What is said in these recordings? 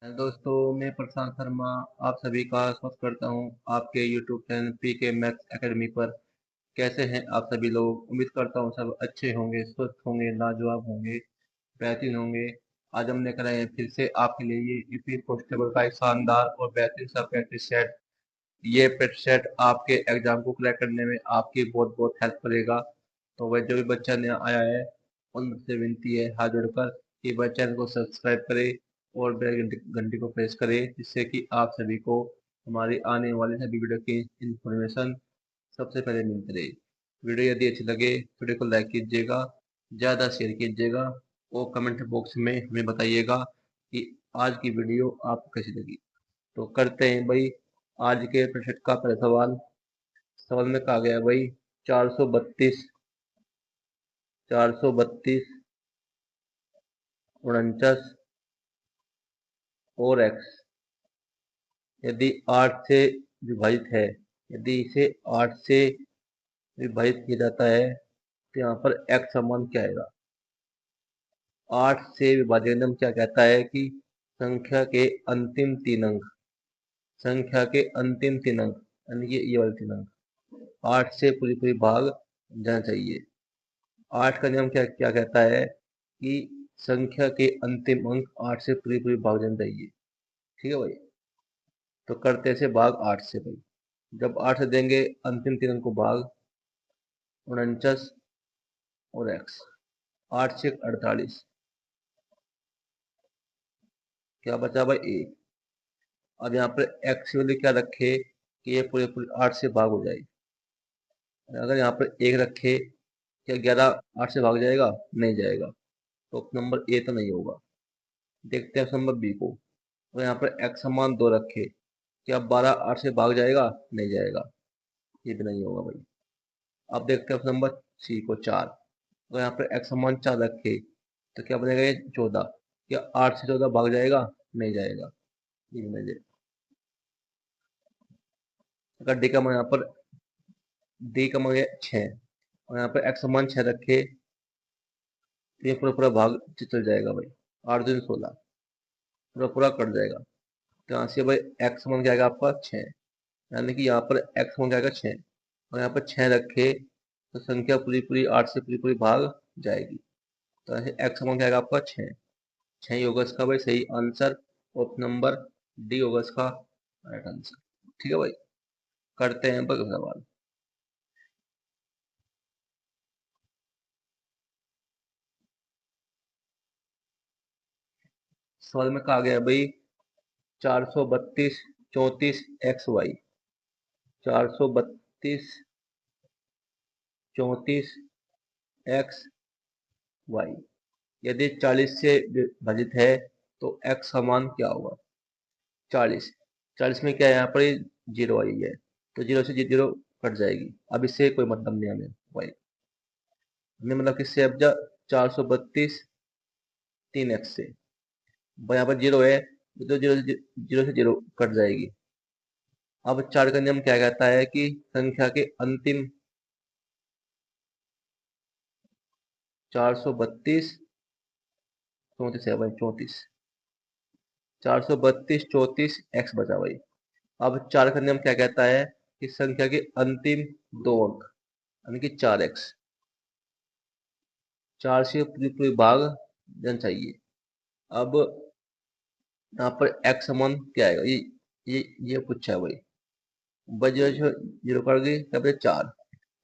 Hello दोस्तों, मैं प्रशांत शर्मा आप सभी का स्वागत करता हूं आपके YouTube channel PK maths academy पर। कैसे हैं आप सभी लोग? उम्मीद करता हूं सब अच्छे होंगे, स्वस्थ होंगे, लाजवाब होंगे, बेहतरीन होंगे। आज हमने कराए हैं फिर से आपके लिए ये यूपी कॉन्स्टेबल का एक शानदार और बेहतरीन सा प्रैक्टिस सेट। ये प्रैक्टिस सेट आपके एग्जाम को क्रैक करने में आपकी बहुत बहुत हेल्प करेगा। तो वह जो भी बच्चा नया आया है उनसे विनती है हाथ जोड़कर कि वह चैनल को सब्सक्राइब करे और बेल घंटी को प्रेस करे, जिससे कि आप सभी को हमारी आने वाली सभी वीडियो की इंफॉर्मेशन सबसे पहले मिलती रहे। वीडियो यदि अच्छी लगे वीडियो को लाइक कीजिएगा, ज़्यादा शेयर कीजिएगा और कमेंट बॉक्स में हमें बताइएगा कि आज की वीडियो आपको कैसी लगी। तो करते हैं भाई आज के प्रश्न का पहला सवाल। सवाल में कहा गया भाई 432 432 49 और x यदि 8 से विभाजित है, यदि इसे 8 से विभाजित किया जाता है तो यहाँ पर x समान क्या आएगा? 8 से विभाजन नियम क्या कहता है कि संख्या के अंतिम तीन अंक, संख्या के अंतिम तीन अंक यानी कि ये वाले तीन अंक 8 से पूरी पूरी भाग जाना चाहिए। 8 का नियम क्या क्या कहता है कि संख्या के अंतिम अंक 8 से पूरी पूरी भाग जाना चाहिए। ठीक है भाई, तो करते से भाग 8 से भाई। जब 8 से देंगे अंतिम तीन अंक को भाग 49 और x, 8 से 48, क्या बचा भाई 1। अब यहाँ पर x वैल्यू क्या रखे कि ये पूरे पूरे 8 से भाग हो जाए। अगर यहाँ पर 1 रखे, क्या 11 8 से भाग जाएगा? नहीं जाएगा, तो नंबर ए तो नहीं होगा। देखते हैं नंबर बी को। अगर यहाँ पर x समान 2 रखे, क्या 12 8 से भाग जाएगा? नहीं जाएगा, ये भी नहीं होगा भाई। अब देखते हैं नंबर सी को 4। अगर यहाँ पर x समान 4 रखे तो क्या बनेगा? ये 14, क्या 8 से 14 भाग जाएगा? नहीं जाएगा, ये भी नहीं जाएगा। अगर डी का मान यहाँ पर डी का मान 6 और यहाँ पर x समान 6 रखे तो ये पूरा पूरा भाग चल जाएगा भाई। 8 दूनी 16, पूरा पूरा कट जाएगा। तो यहाँ से भाई x समान क्या आएगा आपका 6, यानी कि यहाँ पर x समान क्या आएगा 6 और यहाँ पर 6 रखे तो संख्या पूरी पूरी 8 से पूरी पूरी भाग जाएगी। तो ऐसे x समान क्या आएगा आपका 6, 6 ही होगा इसका भाई सही आंसर। ऑप्शन नंबर डी होगा इसका राइट आंसर। ठीक है भाई, करते हैं भाई सवाल। सवाल में कहा गया भाई 432 34 एक्स वाई, 432 34 एक्स वाई यदि 40 से विभाजित है तो x का मान क्या होगा? 40, 40 में क्या है यहाँ पर जीरो आई है, तो जीरो से जीरो कट जाएगी। अब इससे कोई मतलब नहीं हमें भाई, हमें मतलब किससे? अब जा 432 3x से भाई, यहाँ पर जीरो है तो जीरो से जीरो कट जाएगी। अब 4 का नियम क्या कहता है कि संख्या के अंतिम 432 34 है भाई, 34 432 34 एक्स बचा भाई। अब 4 का नियम क्या कहता है कि संख्या के अंतिम दो अंक यानी कि 4x, 4 से पूरी पूरी भाग जाना चाहिए। अब यहाँ पर x समान क्या आएगा? ये पूछा है भाई। बजे जीरो कर गई तब 4।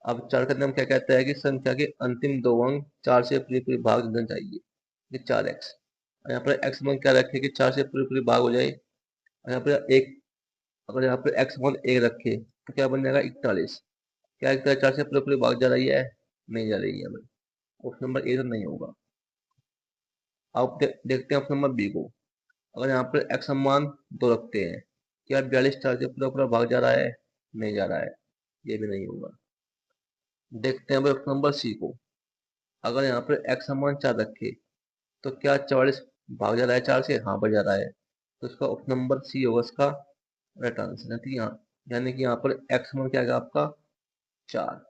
अब 4 का नियम क्या कहता है कि संख्या के अंतिम दो अंक 4 से पूरी पूरी भाग जाना चाहिए, ये 4x। यहाँ पर x समान क्या रखे कि 4 से पूरी पूरी भाग हो जाए। यहाँ पर एक, अगर यहाँ पर x समान 1 रखे तो क्या बन जाएगा 41, क्या 4 से पूरी पूरी भाग जा रही है? नहीं जा रही है भाई, ऑप्शन नंबर ए तो नहीं होगा। अब देखते हैं ऑप्शन नंबर बी को। अगर यहाँ पर x समान 2 रखते हैं, क्या 42 4 से पूरा पूरा भाग जा रहा है? नहीं जा रहा है, ये भी नहीं होगा। देखते हैं भाई ऑप्शन नंबर सी को। अगर यहाँ पर x समान 4 रखे तो क्या 44 भाग जा रहा है 4 से? हाँ भाग जा रहा है, तो इसका ऑप्शन नंबर सी होगा इसका राइट आंसर है। ठीक है, यानी कि यहाँ पर x समान क्या आएगा आपका 4,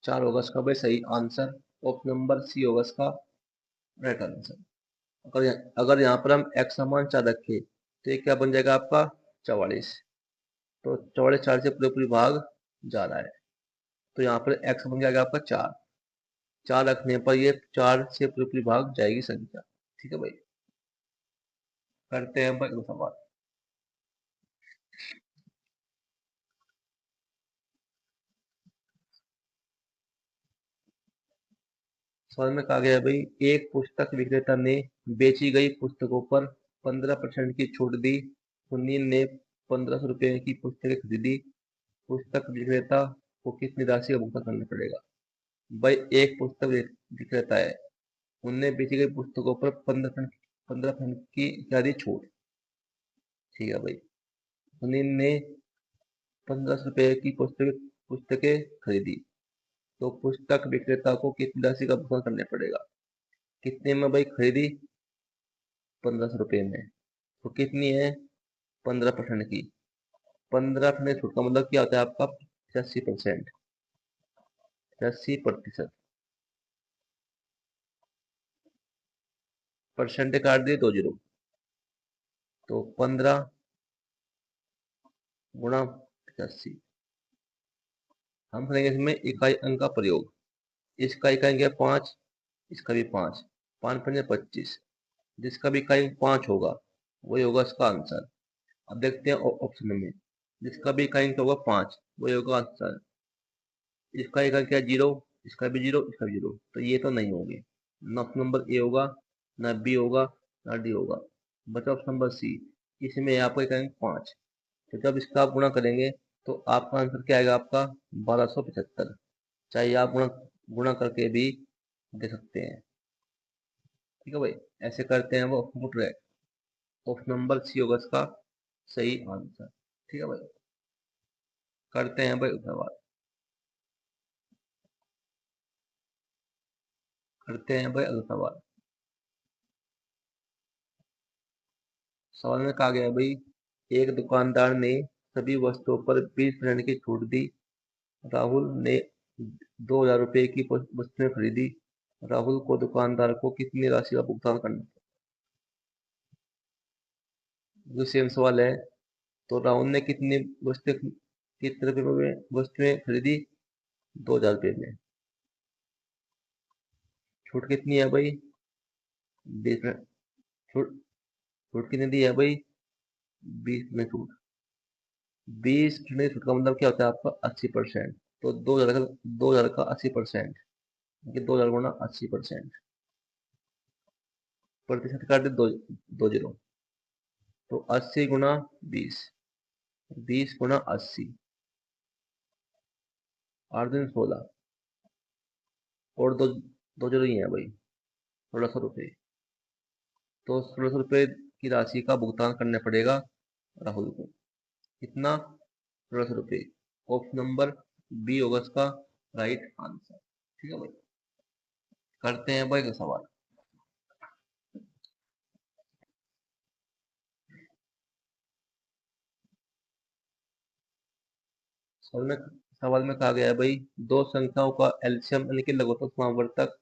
4 होगा इसका भाई सही आंसर। ऑप्शन नंबर सी होगा इसका राइट आंसर। अगर यहाँ पर हम x समान 4 रखें तो ये क्या बन जाएगा आपका 44। तो 44 4 से पूरे पूरी भाग जा रहा है, तो यहाँ पर x बन जाएगा आपका 4। 4 रखने पर ये 4 से पूरी पूरी भाग जाएगी संख्या। ठीक है भाई, करते हैं भाई अगला सवाल। सवाल में कहा गया है भाई, एक पुस्तक विक्रेता ने बेची गई पुस्तकों पर 15% की छूट दी। सुनील ने 1500 रुपए की पुस्तकें खरीदी। पुस्तक विक्रेता को कितनी राशि का भुगतान करना पड़ेगा? भाई एक पुस्तक विक्रेता है, उनने बेची गई पुस्तकों पर 15% की क्या दी? छूट। ठीक है भाई, सुनील ने 1500 रुपए की पुस्तकें खरीदी, तो पुस्तक विक्रेता को कितनी राशि का भुगतान करना पड़ेगा? कितने में भाई खरीदी? 1500 रुपए में, तो कितनी है? 15% की। 15% छूट का मतलब क्या होता है आपका? 85%। 80%। परसेंट काट दिए 2 जीरो, तो 15 गुणा 85। हम करेंगे इसमें इकाई अंक का प्रयोग। इसका इकाई क्या? 5, इसका भी 5। 5 पंजे 25। जिसका भी इकाई 5 होगा वही होगा इसका आंसर। अब देखते हैं ऑप्शन में, जिसका भी इकाई अंक होगा 5 वही होगा आंसर। इसका इकाई क्या? 0, इसका भी 0, इसका भी 0, तो ये तो नहीं होंगे। ना ऑप्शन नंबर ए होगा, ना बी होगा, ना डी होगा। बचा ऑप्शन नंबर सी, इसमें आपका इकाई अंक 5। तो जब इसका आप गुणा करेंगे तो आपका आंसर क्या आएगा? आपका 1275। चाहे आप गुणा गुणा करके भी दे सकते हैं। ठीक है भाई, ऐसे करते हैं वो गुड रहे। ऑप्शन नंबर सी होगा इसका सही आंसर। ठीक है भाई, करते हैं भाई सवाल। करते हैं भाई अगला सवाल। सवाल में कहा गया है भाई, एक दुकानदार ने सभी वस्तुओं पर 20% की छूट दी। राहुल ने 2000 रुपए की वस्तुएं खरीदी। राहुल को दुकानदार को कितनी राशि का भुगतान करना? जो सेम सवाल है, तो राहुल ने कितनी वस्तुएं कितने रुपए में वस्तुएं खरीदी? 2000 रुपए में। छूट कितनी है भाई? 20 में। छूट छूट कितनी दी है भाई? 20 में छूट। 20% छूट का मतलब क्या होता है आपका? 80%। तो 2000 का 80%, 2000 गुना 80%। प्रतिशत काट दे दो जीरो, तो 80 गुना 20, 20 गुना 80, 8 दिन 16, और दो जीरो ही है भाई, 1600 रुपये। तो 1600 रुपये की राशि का भुगतान करना पड़ेगा राहुल को। कितना? 1600 रुपये। ऑप्शन नंबर बी होगा इसका राइट आंसर। ठीक है भाई, करते हैं भाई का सवाल। सवाल में कहा गया है भाई, दो संख्याओं का एलसीएम यानी कि लघुत्तम समावर्तक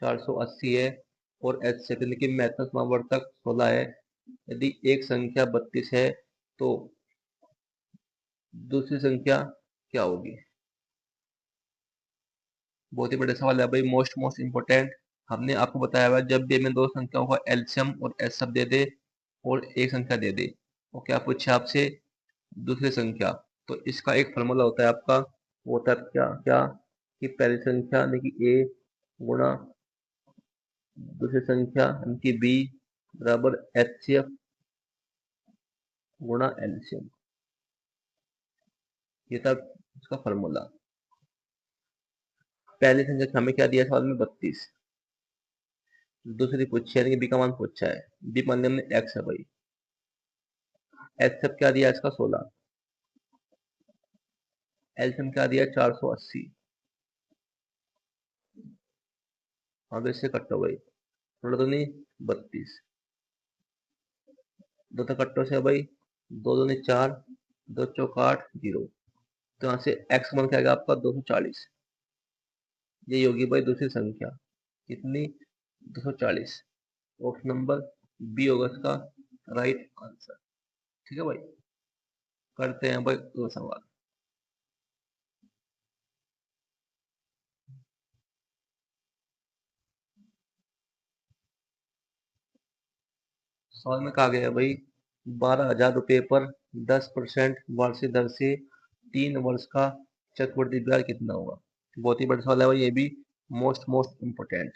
480 है, और एचसीएफ यानी कि महत्तम समावर्तक 16 है। यदि एक संख्या 32 है तो दूसरी संख्या क्या होगी? बहुत ही बड़ा सवाल है भाई, मोस्ट मोस्ट इम्पोर्टेंट। हमने आपको बताया हुआ है, जब भी हमें दो संख्याओं का एलसीएम और एचसीएफ दे दे और एक संख्या दे दे, तो क्या पूछे आपसे? दूसरी संख्या। तो इसका एक फॉर्मूला होता है आपका, वो होता है क्या क्या कि पहली संख्या यानी कि ए गुणा दूसरी संख्या यानी कि बी बराबर एचसीएफ गुणा एलसीएम। ये था इसका फॉर्मूला। पहली संख्या हमें क्या दिया सवाल में? 32। दूसरी पूछी यानी कि बी का मान पूछा है, बी मान लिया हमने एक्स है भाई। एचसीएफ क्या दिया इसका? 16। एलसीएम क्या दिया? 480। अब इससे कट्टो भाई, थोड़ा तो नहीं 32, दो तो कट्टो से भाई, दो दो नहीं 4, दो चौक 8, 0। तो यहाँ से एक्स मान क्या आएगा आपका? 240। ये होगी भाई दूसरी संख्या। कितनी? 240। ऑप्शन नंबर बी होगा इसका राइट आंसर। ठीक है भाई, करते हैं भाई दो सवाल। सवाल में कहा गया है भाई 12,000 रुपये पर 10% वार्षिक दर से 3 वर्ष का चक्रवृद्धि ब्याज कितना होगा। बहुत ही बड़ा सवाल है भाई, ये भी मोस्ट इम्पोर्टेंट।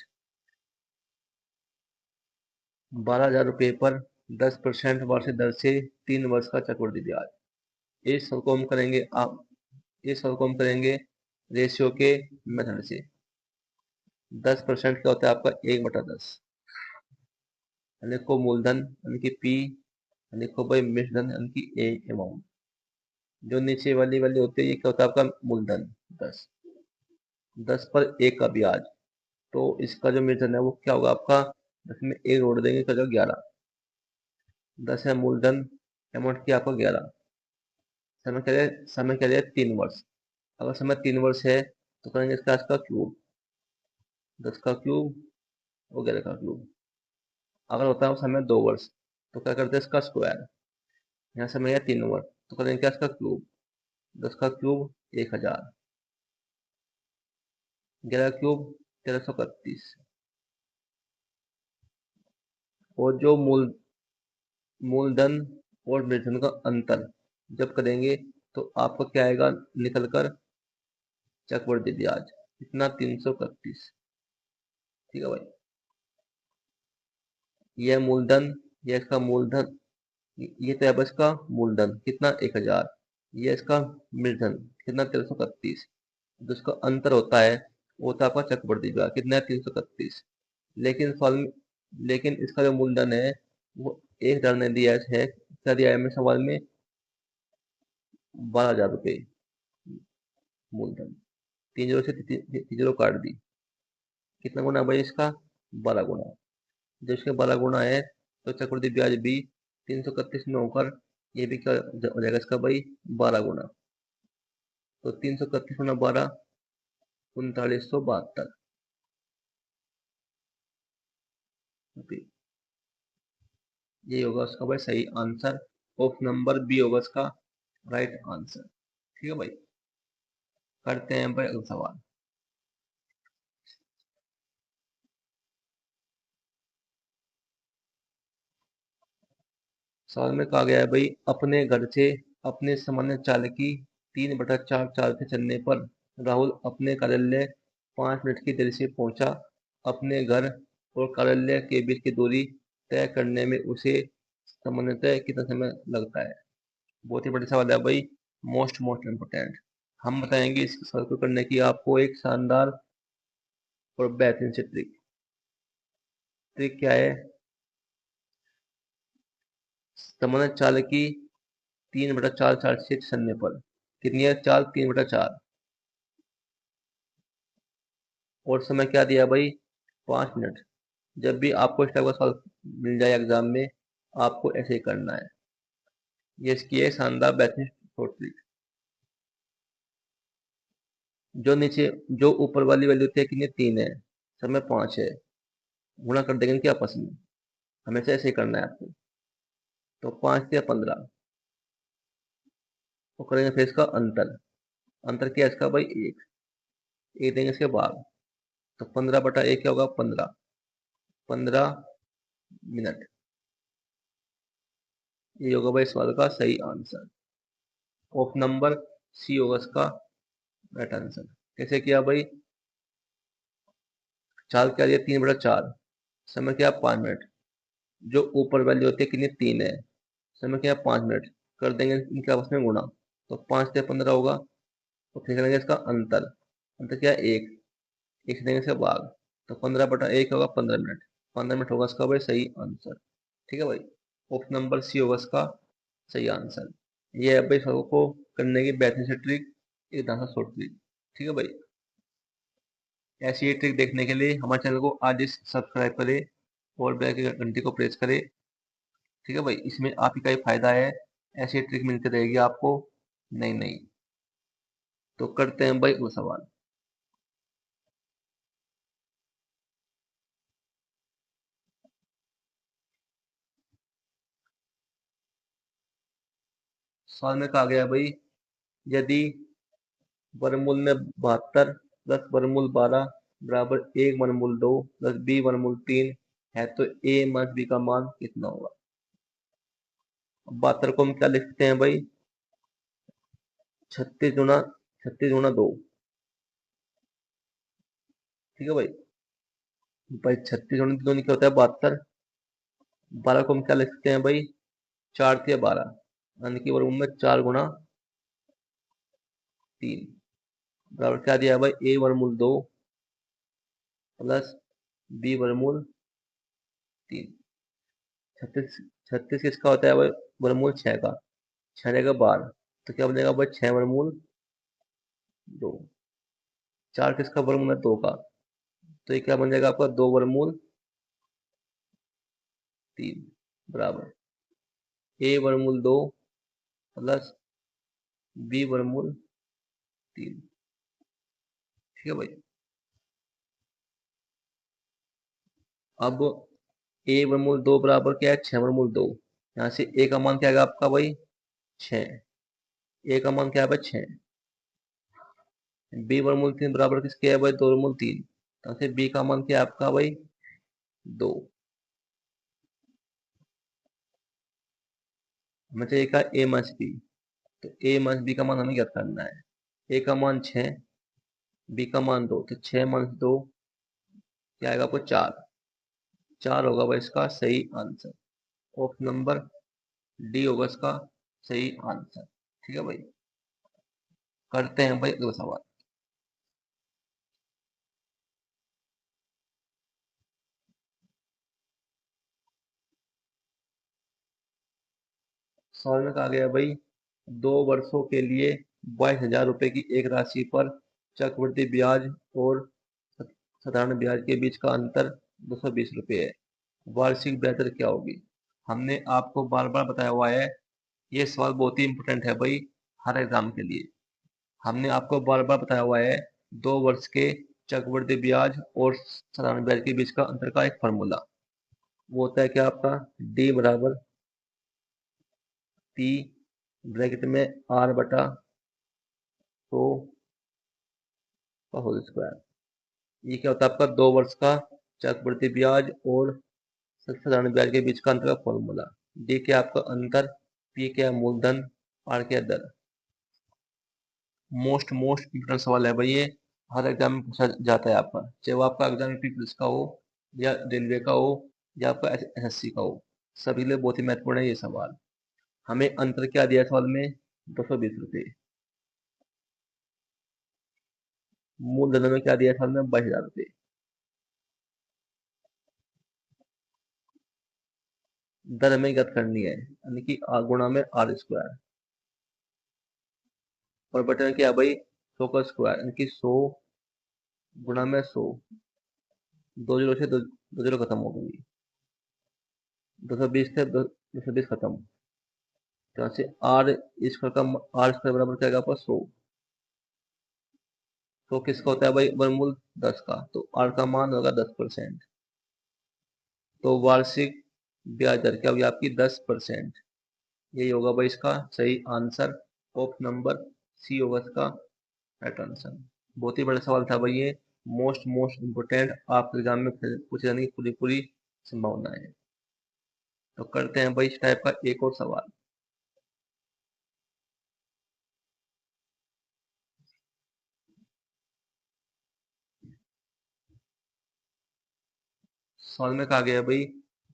12,000 रुपये पर 10% वार्षिक दर से 3 वर्ष का चक्रवृद्धि ब्याज। इस सवाल को हम करेंगे आप इस सवाल को हम करेंगे रेशियो के मेथड से। 10% क्या होता है आपका 1/10, लिखो मूलधन यानी कि पी, लिखो भाई मिश्रधन यानी कि ए अमाउंट। जो नीचे वाली वाली होती है ये क्या होता है आपका मूलधन 10, 10 पर 1 का ब्याज। तो इसका जो मिश्रधन है वो क्या होगा आपका, 10 में 1 जोड़ देंगे तो जो 11, 10 है मूलधन, अमाउंट क्या आपका 11। समय क्या दिया 3 वर्ष। अगर समय 3 वर्ष है तो करेंगे इसका इसका क्यूब, 10 का क्यूब और 11 का क्यूब। अगर होता है समय 2 वर्ष तो क्या करते हैं इसका स्क्वायर। यहाँ समय है 3 वर्ष तो करेंगे क्या इसका क्यूब, 10 का क्यूब 1,000, 11 क्यूब 1331। और जो मूलधन और निर्धन का अंतर जब करेंगे तो आपको क्या आएगा निकल कर, चक्रवृद्धि ब्याज कितना 331। ठीक है भाई, यह मूलधन, यह इसका मूलधन, ये तो है बस का मूलधन कितना 1,000, ये इसका मूलधन कितना 331। जो इसका अंतर होता है वो होता है आपका चक्रवृद्धि ब्याज कितना है 331। लेकिन फल लेकिन इसका जो मूलधन है वो 1,000 ने दिया है, क्या दिया है हमें सवाल में 12,000 रुपये मूलधन। 3 जीरो से 3 जीरो काट दी, कितना गुना भाई इसका 12 गुना। जब इसके 12 गुना है तो चक्रवृद्धि ब्याज भी 331 में होकर ये भी क्या हो जाएगा इसका भाई 12 गुना। तो 331 गुना 12 3972। ये होगा उसका भाई सही आंसर। ऑप्शन नंबर बी होगा इसका राइट आंसर। ठीक है भाई, करते हैं भाई अगला सवाल। सवाल में कहा गया है भाई अपने घर से अपने सामान्य चाल की 3/4 चाल से चलने पर राहुल अपने कार्यालय 5 मिनट की देरी से पहुंचा। अपने घर और कार्यालय के बीच की दूरी तय करने में उसे सामान्यतः कितना समय लगता है। बहुत ही बड़ा सवाल है भाई, मोस्ट इम्पोर्टेंट। हम बताएंगे इस सवाल को करने की आपको एक शानदार और बेहतरीन से ट्रिक। ट्रिक क्या है, सामान्य चाल की 3/4 चाल से चलने पर कितनी है चाल 3/4, और समय क्या दिया भाई 5 मिनट। जब भी आपको इस टाइप का सवाल मिल जाए एग्जाम में आपको ऐसे ही करना है। ये इसकी है शानदार बेहतरीन शॉर्ट ट्रिक। जो नीचे जो ऊपर वाली वैल्यू होती है कितनी 3 है, समय 5 है, गुणा कर देंगे क्या आपस में, हमेशा ऐसे ही करना है आपको। तो 5 या 15, तो करेंगे फिर इसका अंतर। अंतर क्या है इसका भाई 1, 1 देंगे इसके बाद। तो 15/1 क्या होगा 15, 15 मिनट। ये होगा भाई सवाल का सही आंसर। ऑप्शन नंबर सी होगा इसका राइट आंसर। कैसे किया भाई, चाल क्या दिया 3/4, समय क्या 5 मिनट। जो ऊपर वाली होती है कितनी 3 है, समय क्या 5 मिनट, कर देंगे इनके आपस में गुणा। तो 5 से 15 होगा। तो फिर करेंगे इसका अंतर, अंतर क्या है 1, 1 से देंगे इसका भाग। तो 15/1 होगा 15 मिनट, 15 मिनट होगा इसका भाई सही आंसर। ठीक है भाई, ऑप्शन नंबर सी होगा इसका सही आंसर। ये है भाई सबको को करने की बेहतरीन से ट्रिक, एक दाना शॉर्ट ट्रिक। ठीक है भाई, ऐसी ही ट्रिक देखने के लिए हमारे चैनल को आज ही सब्सक्राइब करें और बेल की घंटी को प्रेस करें। ठीक है भाई, इसमें आप ही का ही फायदा है, ऐसी ट्रिक मिलती रहेगी आपको नई नई। तो करते हैं भाई वो सवाल। सवाल में कहा गया भाई, यदि वर्गमूल में 72 प्लस वर्गमूल 12 बराबर 1 वर्गमूल 2 प्लस बी वर्गमूल 3 है तो ए माइनस बी का मान कितना होगा। 72 को हम क्या लिखते हैं भाई, 36 गुना 2। ठीक है भाई, 36 गुना 2 क्या होता है 72। 12 को हम क्या लिखते हैं भाई, 4 × 12 यानी कि वर्गमूल में 4 × 3 बराबर क्या दिया है भाई, ए वर्गमूल 2 प्लस बी वर्गमूल 3। 36 36 किसका होता है भाई, वर्गमूल 6 का। 6 रहेगा 12 तो क्या बनेगा भाई, 6 वर्गमूल 2। 4 किसका वर्गमूल है, 2 का। तो ये क्या बन जाएगा आपका, 2 वर्गमूल 3 बराबर ए वर्गमूल 2 प्लस बी वर्गमूल 3। ठीक है भाई, अब ए वर्गमूल 2 बराबर क्या है, 6 वर्गमूल 2। यहाँ से ए का मान क्या आएगा आपका भाई, 6। ए का मान क्या है भाई, 6। बी वर्गमूल 3 बराबर किसके है भाई, 2 वर्गमूल 3। यहाँ से बी का मान क्या है आपका भाई, 2। हमें चाहिए का ए माइनस बी, तो ए माइनस बी का मान हमें ज्ञात करना है। ए का मान 6, बी का मान 2, तो 6 माइनस 2 क्या आएगा आपको, 4। 4 होगा भाई इसका सही आंसर। ऑप्शन नंबर डी होगा इसका सही आंसर। ठीक है भाई, करते हैं भाई अगला सवाल। सवाल में कहा गया भाई, 2 वर्षों के लिए 22,000 रुपए की एक राशि पर चक्रवृद्धि ब्याज और साधारण ब्याज के बीच का अंतर 220 रुपये है। वार्षिक ब्याज दर क्या होगी। हमने आपको बार बार बताया हुआ है, ये सवाल बहुत ही इंपॉर्टेंट है भाई हर एग्जाम के लिए। हमने आपको बार बार बताया हुआ है, 2 वर्ष के चक्रवृद्धि ब्याज और साधारण ब्याज के बीच का अंतर का एक फॉर्मूला, वो होता है क्या आपका, डी बराबर पी ब्रैकेट में आर बटा 100 का होल स्क्वायर। ये क्या होता है आपका, 2 वर्ष का चक्रवृद्धि ब्याज और साधारण ब्याज के बीच का अंतर का फॉर्मूला। डी क्या आपका अंतर, पी क्या मूलधन, आर क्या दर। मोस्ट इंपोर्टेंट सवाल है भाई ये, हर एग्जाम में पूछा जाता है आपका, चाहे वो आपका एग्जाम यूपी पुलिस का हो या रेलवे का हो या आपका एसएससी का हो, सभी लिए बहुत ही महत्वपूर्ण है ये सवाल। हमें अंतर क्या दिया सवाल में, 220 रुपये। मूलधन में क्या दिया सवाल में, 22,000 रुपये। दर हमें ज्ञात करनी है यानी कि गुणा में आर स्क्वायर, और बटे में क्या है भाई, 100 का स्क्वायर यानी कि 100 गुणा में 100। 2 जीरो से 2 जीरो खत्म हो गई, 220 थे, 220 खत्म। तो यहाँ से आर स्क्वायर का, आर स्क्वायर बराबर क्या आएगा आपका, 100। तो किसका होता है भाई, वर्गमूल 10 का, तो आर का मान होगा 10%। तो वार्षिक ब्याज दर क्या होगी आपकी, 10%। यही होगा भाई इसका सही आंसर। ऑप्शन नंबर सी होगा इसका राइट आंसर। बहुत ही बड़ा सवाल था भाई ये, मोस्ट इम्पोर्टेंट, आपके एग्जाम में पूछे जाने की पूरी पूरी संभावना है। तो करते हैं भाई इस टाइप का एक और सवाल। सवाल में कहा गया भाई,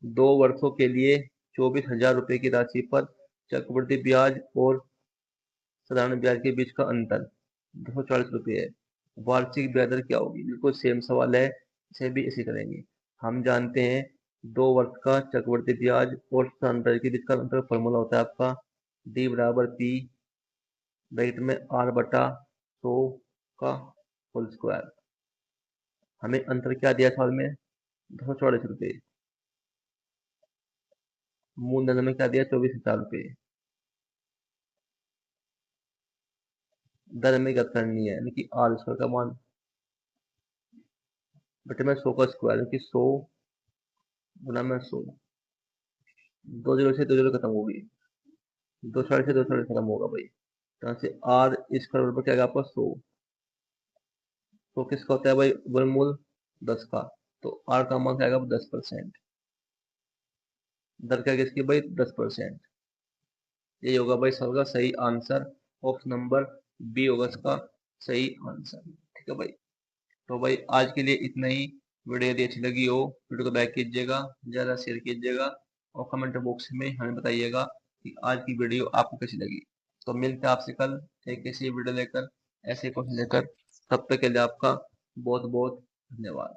2 वर्षों के लिए 24,000 रुपए की राशि पर चक्रवृद्धि ब्याज और साधारण ब्याज के बीच का अंतर 240 रुपये है। वार्षिक ब्याज दर क्या होगी। बिल्कुल सेम सवाल है, इसे भी इसी करेंगे। हम जानते हैं 2 वर्ष का चक्रवृद्धि ब्याज और साधारण ब्याज के बीच का अंतर फॉर्मूला होता है आपका डी बराबर पी ब्रैकेट में आर बटा 100 का होल स्क्वायर। हमें अंतर क्या दिया सवाल में, 240 रुपये। मूलधन में क्या दिया, 24,000 रुपये। दर में क्या करनी है यानी कि आर स्क्वायर का मान बटे में 100 का स्क्वायर यानी कि 100 गुना में 100। 2 जीरो से 2 जीरो खत्म हो गई, दो साढ़े खत्म होगा भाई। तो यहाँ से आर स्क्वायर बराबर क्या आएगा आपका 100। तो किसका होता है भाई वर्गमूल 10 का। तो आर का मान क्या आएगा 10%। दर क्या किसकी भाई 10%। ये होगा भाई सवाल का सही आंसर। ऑप्शन नंबर बी होगा इसका सही आंसर। ठीक है भाई। तो भाई आज के लिए इतना ही। वीडियो यदि अच्छी लगी हो वीडियो को लाइक कीजिएगा, ज़्यादा शेयर कीजिएगा और कमेंट बॉक्स में हमें बताइएगा कि आज की वीडियो आपको कैसी लगी। तो मिलते हैं आपसे कल एक ऐसी वीडियो लेकर, ऐसे क्वेश्चन लेकर। तब तक के लिए आपका बहुत बहुत धन्यवाद।